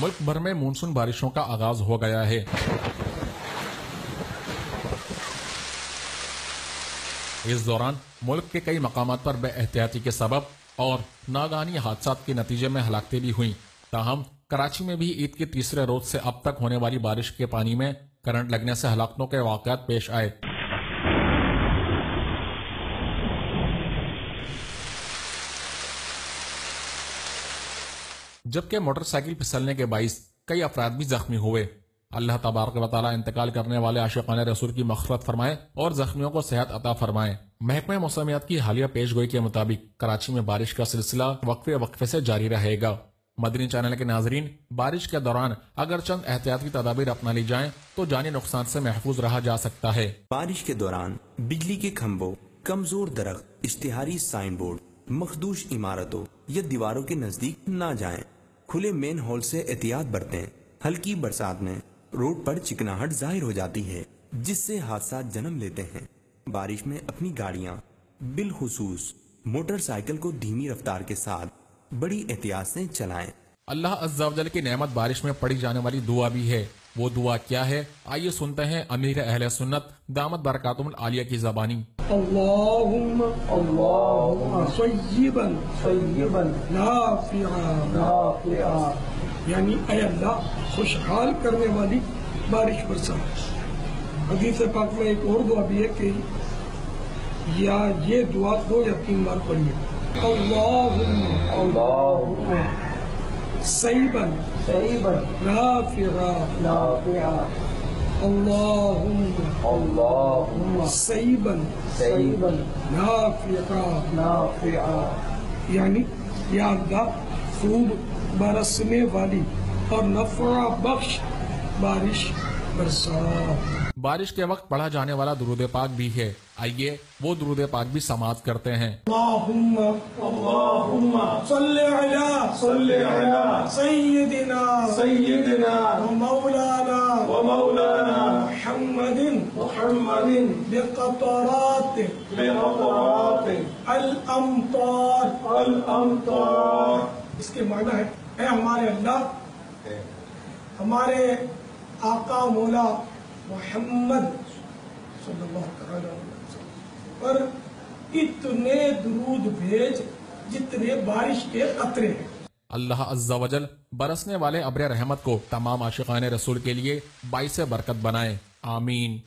ملک بھر میں مونسون بارشوں کا آغاز ہو گیا ہے۔ اس دوران ملک کے کئی مقامات پر بے احتیاطی کے سبب اور ناگہانی حادثات کے نتیجے میں ہلاکتیں بھی ہوئیں۔ تاہم کراچی میں بھی عید کے تیسرے روز سے اب تک ہونے والی بارش کے پانی میں کرنٹ لگنے سے ہلاکتوں کے واقعات پیش آئے۔ جبکہ موٹر سائیکل پھسلنے کے باعث کئی افراد بھی زخمی ہوئے۔ اللہ تبارک و تعالی انتقال کرنے والے عاشقان رسول کی مغفرت فرمائے اور زخمیوں کو صحت عطا فرمائے۔ محکمہ موسمیات کی حالیہ پیش گوئی کے مطابق کراچی میں بارش کا سلسلہ وقفے سے جاری رہے گا۔ مدنی چینل کے ناظرین، بارش کے دوران اگر چند احتیاطی تدابیر اپنا لی جائیں تو جانی نقصان سے محفوظ رہا جا سکتا ہے۔ بارش کے دوران بجلی کے کھمبوں، کمزور درخت، اشتہاری سائن بورڈ، مخدوش عمارتوں یا دیواروں کے نزدیک نہ جائیں۔ کھلے مین ہول سے احتیاط برتیں۔ ہلکی برسات میں روڈ پر چکناہٹ ظاہر ہو جاتی ہے جس سے حادثات جنم لیتے ہیں۔ بارش میں اپنی گاڑیاں بالخصوص موٹر سائیکل کو دھیمی رفتار کے ساتھ بڑی احتیاط سے چلائیں۔ اللہ عز و جل کی نعمت بارش میں پڑھی جانے والی دعا بھی ہے۔ وہ دعا کیا ہے؟ آئیے سنتے ہیں امیر اہل سنت دامت برکاتہم العالیہ کی زبانی۔ اللہم صیبا نافعا، یعنی اے اللہ خوشحال کرنے والی بارش برسا۔ حدیث پاک میں ایک اور دعا بھی ہے کہ یا یہ دعا 2 یا 3 بار پڑھیے۔ اللہم صیبا نافعا، اللہم صیبا نافعا، یعنی یا اللہ خوب برسنے والی اور نفع بخش بارش برسا۔ بارش کے وقت پڑھا جانے والا درود پاک بھی ہے، آئیے وہ درود پاک بھی سماعت کرتے ہیں۔ اللہم صلی علی سیدنا ومولانا محمد بقطرات الامطار۔ اس کے معنی ہے اے ہمارے اللہ، ہمارے آقا مولا محمد صلی اللہ علیہ وسلم پر اتنے درود بھیج جتنے بارش کے قطرے ہیں۔ اللہ عز و جل برسنے والے ابر رحمت کو تمام عاشقان رسول کے لیے باعث برکت بنائے، آمین۔